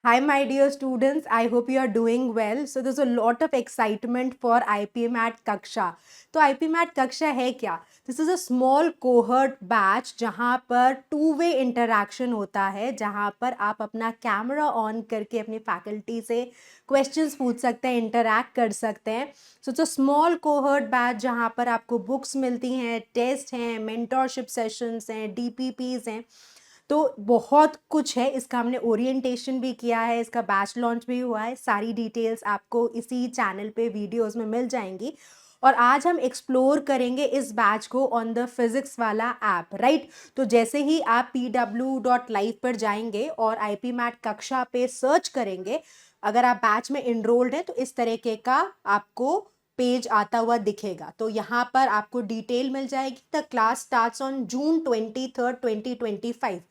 Hi, my dear students. I hope you are doing well. So there's a lot of excitement for IPMAT Kaksha. तो IPMAT Kaksha है क्या? This is a small cohort batch जहाँ पर two-way interaction होता है, जहाँ पर आप अपना कैमरा ऑन करके अपनी फैकल्टी से क्वेश्चंस पूछ सकते हैं, इंटरैक्ट कर सकते हैं. So it's a small cohort batch जहाँ पर आपको बुक्स मिलती हैं, टेस्ट हैं, मेंटोरशिप सेशंस हैं, DPPs हैं. तो बहुत कुछ है. इसका हमने ओरिएंटेशन भी किया है, इसका बैच लॉन्च भी हुआ है. सारी डिटेल्स आपको इसी चैनल पे वीडियोस में मिल जाएंगी. और आज हम एक्सप्लोर करेंगे इस बैच को ऑन द फिजिक्स वाला ऐप, राइट. तो जैसे ही आप pw.live पर जाएंगे और IPMAT कक्षा पे सर्च करेंगे, अगर आप बैच में इनरोल्ड हैं तो इस तरीके का आपको पेज आता हुआ दिखेगा. तो यहाँ पर आपको डिटेल मिल जाएगी. The class starts on June 23, 2025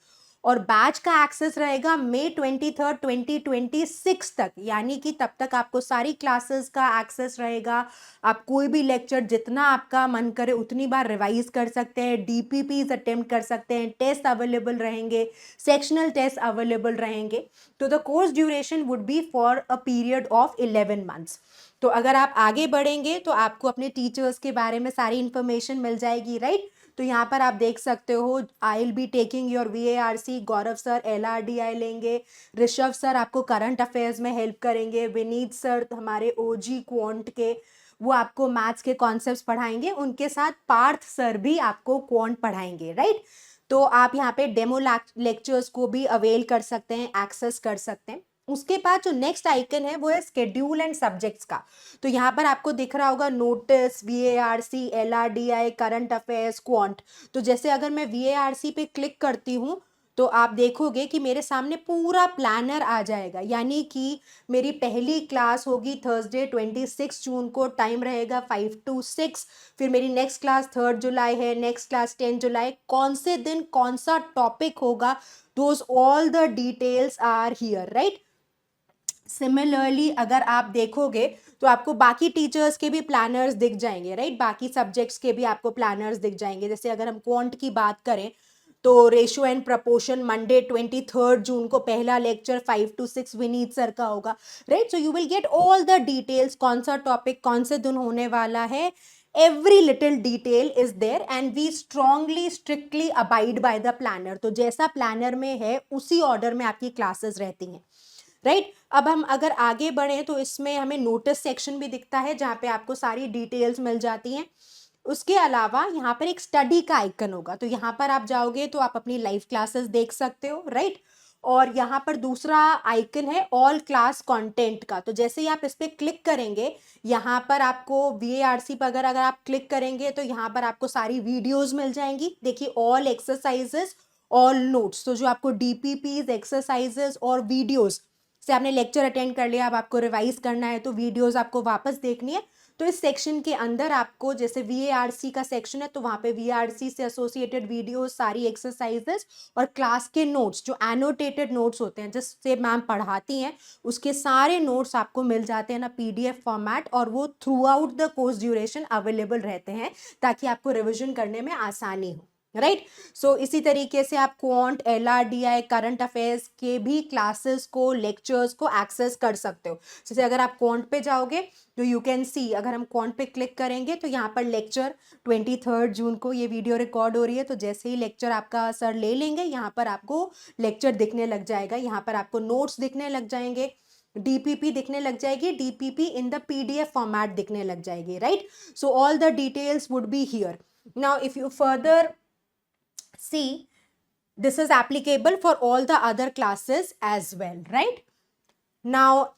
और बैच का एक्सेस रहेगा मई 23, 2026 तक. यानी कि तब तक आपको सारी क्लासेस का एक्सेस रहेगा. आप कोई भी लेक्चर जितना आपका मन करे उतनी बार रिवाइज कर सकते हैं, DPPs अटेम्प्ट कर सकते हैं, टेस्ट अवेलेबल रहेंगे, सेक्शनल टेस्ट अवेलेबल रहेंगे. तो the course duration would be for a period of 11 months. तो अगर आप आगे बढ़ेंगे तो आपको अपने टीचर्स के बारे में सारी इंफॉर्मेशन मिल जाएगी, राइट. तो यहाँ पर आप देख सकते हो, I will be taking your VARC. Gaurav sir LRDI लेंगे, ऋषभ सर आपको करंट अफेयर्स में हेल्प करेंगे, विनीत सर हमारे OG क्वांट के, वो आपको मैथ्स के कॉन्सेप्ट्स पढ़ाएंगे. उनके साथ पार्थ सर भी आपको क्वांट पढ़ाएंगे, राइट. तो आप यहाँ पे डेमो लेक्चर्स को भी अवेल कर सकते हैं, एक्सेस कर सकते हैं. उसके बाद जो नेक्स्ट आइकन है वो है स्केड्यूल एंड सब्जेक्ट्स का. तो यहाँ पर आपको दिख रहा होगा notice, VARC, LRDI, current affairs, quant. तो जैसे अगर मैं VARC पे क्लिक करती हूँ तो आप देखोगे कि मेरे सामने पूरा प्लानर आ जाएगा. यानी कि मेरी पहली क्लास होगी थर्सडे 26 जून को, टाइम रहेगा 5 to 6. फिर मेरी नेक्स्ट क्लास 3 जुलाई है, नेक्स्ट क्लास 10 जुलाई. कौन से दिन कौन सा टॉपिक होगा, those all the details are here, right. Similarly अगर आप देखोगे तो आपको बाकी टीचर्स के भी प्लानर्स दिख जाएंगे, राइट. बाकी सब्जेक्ट्स के भी आपको प्लानर्स दिख जाएंगे. जैसे अगर हम क्वांट की बात करें तो रेशियो एंड प्रपोर्शन मंडे 23 जून को पहला लेक्चर 5 to 6 विनीत सर का होगा, right. So you will get all the details, कौन सा टॉपिक कौन से दिन होने वाला है. Every little detail is there and we strongly strictly abide by the planner. तो जैसा प्लानर में है उसी ऑर्डर में आपकी क्लासेस रहती हैं, राइट. अब हम अगर आगे बढ़े तो इसमें हमें नोटिस सेक्शन भी दिखता है जहाँ पे आपको सारी डिटेल्स मिल जाती हैं. उसके अलावा यहाँ पर एक स्टडी का आइकन होगा. तो यहाँ पर आप जाओगे तो आप अपनी लाइव क्लासेस देख सकते हो, राइट. और यहाँ पर दूसरा आइकन है ऑल क्लास कंटेंट का. तो जैसे ही आप इस पर क्लिक करेंगे, यहाँ पर आपको VARC पर अगर आप क्लिक करेंगे तो यहाँ पर आपको सारी वीडियोस मिल जाएंगी. देखिए, ऑल एक्सरसाइजेस, ऑल नोट्स. तो जो आपको DPPs, एक्सरसाइजेस और वीडियोस से आपने लेक्चर अटेंड कर लिया, अब आपको रिवाइज करना है तो वीडियोस आपको वापस देखनी है. तो इस सेक्शन के अंदर आपको, जैसे VARC का सेक्शन है तो वहाँ पे VARC से एसोसिएटेड वीडियोस, सारी एक्सरसाइजेस और क्लास के नोट्स, जो एनोटेटेड नोट्स होते हैं जिससे मैम पढ़ाती हैं, उसके सारे नोट्स आपको मिल जाते हैं ना PDF फॉर्मेट. और वो through out the course duration available रहते हैं ताकि आपको रिविजन करने में आसानी हो, राइट. सो इसी तरीके से आप क्वांट, LRDI, करंट अफेयर्स के भी क्लासेस को, लेक्चर्स को एक्सेस कर सकते हो. जैसे अगर आप क्वांट पे जाओगे तो यू कैन सी, अगर हम क्वांट पे क्लिक करेंगे तो यहाँ पर लेक्चर 23 जून को ये वीडियो रिकॉर्ड हो रही है. तो जैसे ही लेक्चर आपका सर ले लेंगे, यहाँ पर आपको लेक्चर दिखने लग जाएगा, यहाँ पर आपको नोट्स दिखने लग जाएंगे, DPP दिखने लग जाएगी, DPP in the PDF format दिखने लग जाएगी, right. So all the details would be here. Now if you further see, this is applicable for all the other classes as well, right. Now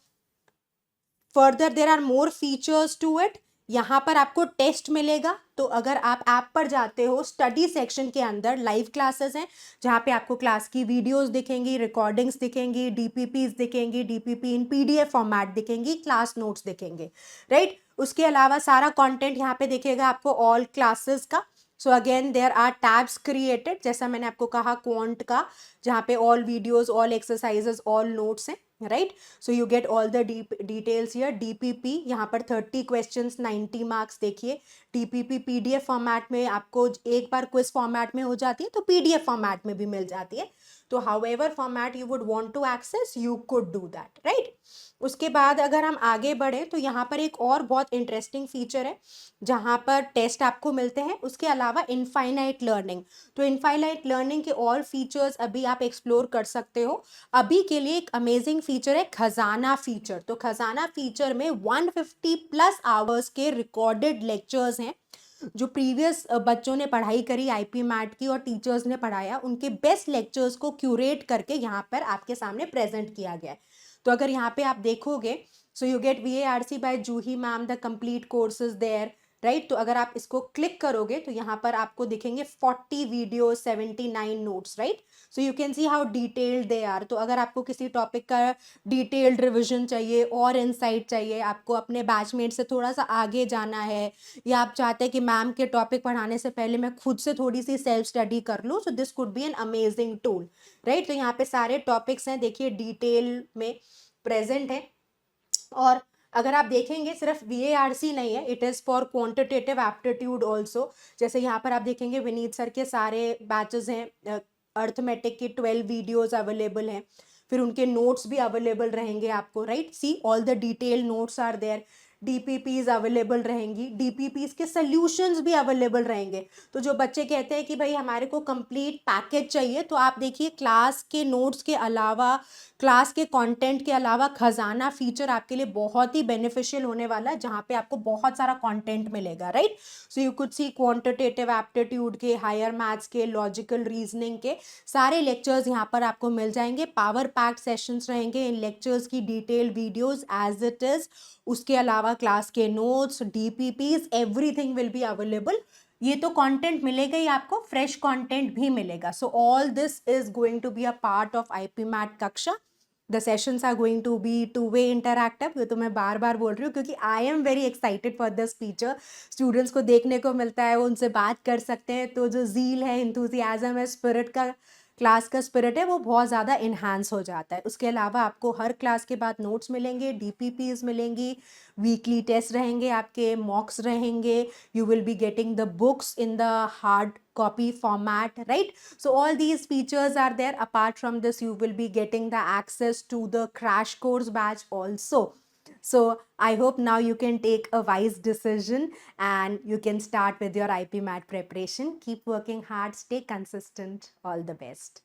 further there are more features to it. यहाँ पर आपको test मिलेगा. तो अगर आप app पर जाते हो, स्टडी सेक्शन के अंदर लाइव क्लासेस हैं जहाँ पे आपको क्लास की वीडियोस दिखेंगी, रिकॉर्डिंग्स दिखेंगी, DPPs दिखेंगी, DPP इन PDF फॉर्मेट दिखेंगी, क्लास नोट्स दिखेंगे, राइट. उसके अलावा सारा कंटेंट यहाँ पे दिखेगा आपको ऑल क्लासेस का. So again there are tabs created, जैसा मैंने आपको कहा क्वांट का, जहाँ पे all videos, all exercises, all notes हैं, right. So you get all the details here. DPP यहाँ पर 30 क्वेश्चंस, 90 मार्क्स. देखिए, DPP PDF फॉर्मेट में आपको एक बार क्विज फॉर्मेट में हो जाती है तो PDF फॉर्मेट में भी मिल जाती है. तो however format you would want to access you could do that, right? उसके बाद अगर हम आगे बढ़े तो यहाँ पर एक और बहुत इंटरेस्टिंग फीचर है जहाँ पर टेस्ट आपको मिलते हैं, उसके अलावा इनफाइनाइट लर्निंग। तो इनफाइनाइट लर्निंग के और फीचर्स अभी आप एक्सप्लोर कर सकते हो। अभी के लिए एक अमेजिंग फीचर है खजाना फीचर। तो खजाना फीचर में 150 प्लस आवर्स के रिकॉर्डेड लेक्चर्स हैं जो प्रीवियस बच्चों ने पढ़ाई करी आईपी मैट की और टीचर्स ने पढ़ाया, उनके बेस्ट लेक्चर्स को क्यूरेट करके यहाँ पर आपके सामने प्रेजेंट किया गया है। तो अगर यहाँ पे आप देखोगे, so you get VARC by Juhi ma'am, the complete courses there, right? तो अगर आप इसको क्लिक करोगे तो यहाँ पर आपको दिखेंगे 40 video, 79 notes, right? So you can see how detailed they are. तो अगर आपको किसी टॉपिक का डिटेल्ड रिविजन चाहिए और इनसाइट चाहिए, आपको अपने बैचमेट से थोड़ा सा आगे जाना है, या आप चाहते हैं कि मैम के टॉपिक पढ़ाने से पहले मैं खुद से थोड़ी सी सेल्फ स्टडी कर लूँ, so this could be an amazing tool, right? तो यहाँ पे सारे टॉपिक्स हैं, देखिए डिटेल में प्रेजेंट है। और अगर आप देखेंगे सिर्फ VARC नहीं है, it is for quantitative aptitude also. जैसे यहाँ पर आप देखेंगे विनीत सर के सारे बैचेस हैं, अर्थमेटिक के 12 वीडियोस अवेलेबल हैं, फिर उनके नोट्स भी अवेलेबल रहेंगे आपको, right? See all the detail notes are there, DPPs available रहेंगी, DPPs के सॉल्यूशंस भी अवेलेबल रहेंगे। तो जो बच्चे कहते हैं कि भाई हमारे को कंप्लीट पैकेज चाहिए, तो आप देखिए क्लास के नोट्स के अलावा, क्लास के कंटेंट के अलावा खजाना फीचर आपके लिए बहुत ही बेनिफिशियल होने वाला है, जहाँ पे आपको बहुत सारा कंटेंट मिलेगा, right? So you could see quantitative aptitude के, हायर मैथ्स के, लॉजिकल रीजनिंग के सारे लेक्चर्स यहाँ पर आपको मिल जाएंगे। पावर पैक्ड सेशंस रहेंगे, इन लेक्चर्स की detail videos as it is, उसके अलावा क्लास के notes, DPPs, everything will be available. ये तो कंटेंट मिलेगा ही आपको, फ्रेश कंटेंट भी मिलेगा। So all this is going to be a part of IPMAT कक्षा। The sessions are going to be 2-way interactive. ये तो मैं बार बार बोल रही हूँ क्योंकि I am very excited for this feature. Students को देखने को मिलता है, वो उनसे बात कर सकते हैं, तो जो जील है, इंथुजियाज्म है, स्पिरिट का, क्लास का स्पिरिट है, वो बहुत ज़्यादा इन्हांस हो जाता है। उसके अलावा आपको हर क्लास के बाद नोट्स मिलेंगे, DPPs मिलेंगी, वीकली टेस्ट रहेंगे, आपके मॉक्स रहेंगे, you will be getting the books in the hard copy format, right? So all these features are there. Apart from this, you will be getting the access to the crash course batch also. So I hope now you can take a wise decision and you can start with your IP MAT preparation. Keep working hard, stay consistent. All the best.